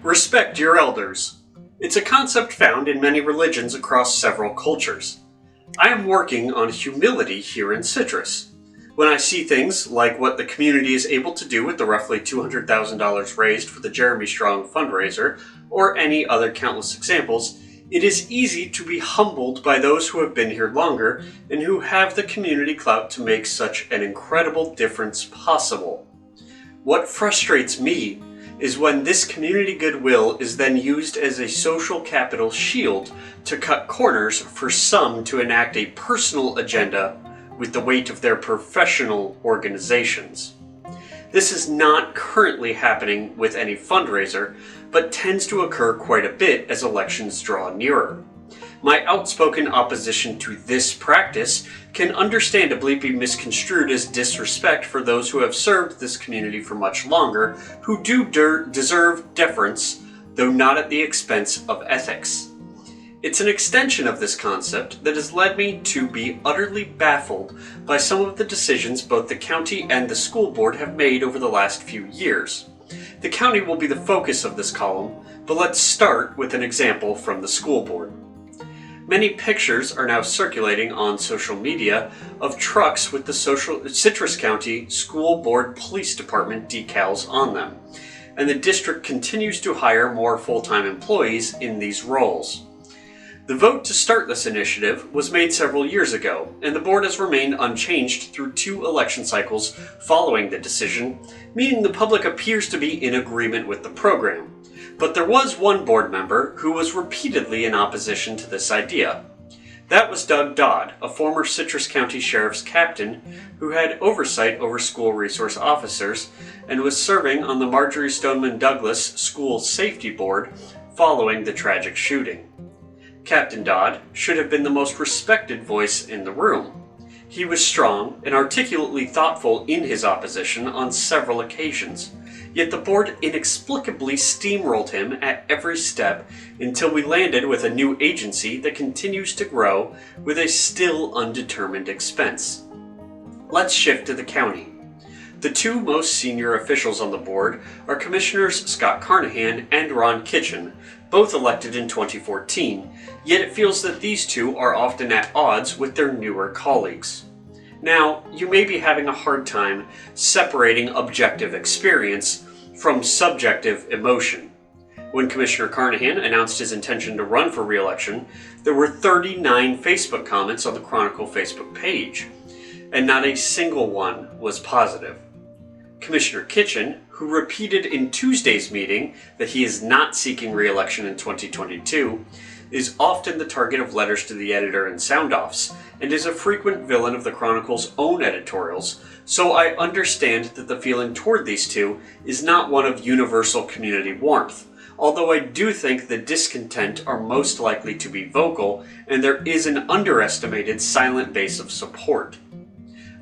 Respect your elders. It's a concept found in many religions across several cultures. I am working on humility here in Citrus. When I see things like what the community is able to do with the roughly $200,000 raised for the Jeremy Strong fundraiser, or any other countless examples, it is easy to be humbled by those who have been here longer and who have the community clout to make such an incredible difference possible. What frustrates me is when this community goodwill is then used as a social capital shield to cut corners for some to enact a personal agenda with the weight of their professional organizations. This is not currently happening with any fundraiser, but tends to occur quite a bit as elections draw nearer. My outspoken opposition to this practice can understandably be misconstrued as disrespect for those who have served this community for much longer, who do deserve deference, though not at the expense of ethics. It's an extension of this concept that has led me to be utterly baffled by some of the decisions both the county and the school board have made over the last few years. The county will be the focus of this column, but let's start with an example from the school board. Many pictures are now circulating on social media of trucks with the Citrus County School Board Police Department decals on them, and the district continues to hire more full-time employees in these roles. The vote to start this initiative was made several years ago, and the board has remained unchanged through 2 election cycles following the decision, meaning the public appears to be in agreement with the program. But there was one board member who was repeatedly in opposition to this idea. That was Doug Dodd, a former Citrus County Sheriff's captain who had oversight over school resource officers and was serving on the Marjorie Stoneman Douglas School Safety Board following the tragic shooting. Captain Dodd should have been the most respected voice in the room. He was strong and articulately thoughtful in his opposition on several occasions, yet the board inexplicably steamrolled him at every step until we landed with a new agency that continues to grow with a still undetermined expense. Let's shift to the county. The 2 most senior officials on the board are Commissioners Scott Carnahan and Ron Kitchen, both elected in 2014, yet it feels that these 2 are often at odds with their newer colleagues. Now, you may be having a hard time separating objective experience from subjective emotion. When Commissioner Carnahan announced his intention to run for re-election, there were 39 Facebook comments on the Chronicle Facebook page, and not a single one was positive. Commissioner Kitchen, who repeated in Tuesday's meeting that he is not seeking re-election in 2022, is often the target of letters to the editor and sound-offs, and is a frequent villain of the Chronicle's own editorials, so I understand that the feeling toward these 2 is not one of universal community warmth, although I do think the discontent are most likely to be vocal, and there is an underestimated silent base of support.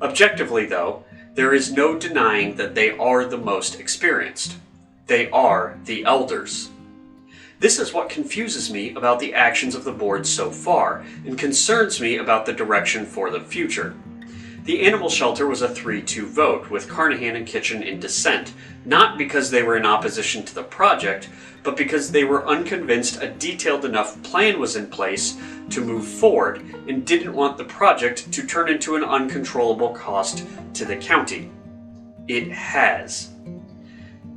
Objectively, though, there is no denying that they are the most experienced. They are the elders. This is what confuses me about the actions of the board so far, and concerns me about the direction for the future. The animal shelter was a 3-2 vote, with Carnahan and Kitchen in dissent, not because they were in opposition to the project, but because they were unconvinced a detailed enough plan was in place to move forward, and didn't want the project to turn into an uncontrollable cost to the county. It has.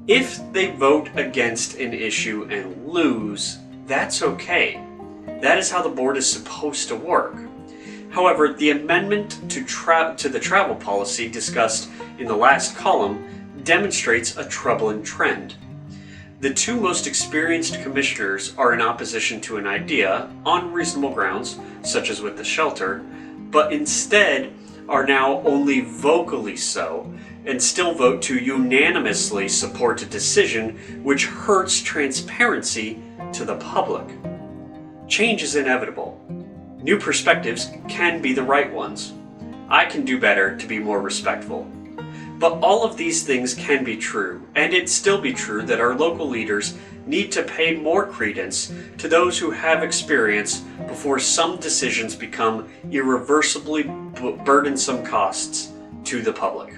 If they vote against an issue and lose, that's okay. That is how the board is supposed to work. However, the amendment to the travel policy discussed in the last column demonstrates a troubling trend. The 2 most experienced commissioners are in opposition to an idea, on reasonable grounds, such as with the shelter, but instead are now only vocally so, and still vote to unanimously support a decision which hurts transparency to the public. Change is inevitable. New perspectives can be the right ones. I can do better to be more respectful. But all of these things can be true, and it'd still be true that our local leaders need to pay more credence to those who have experience before some decisions become irreversibly burdensome costs to the public.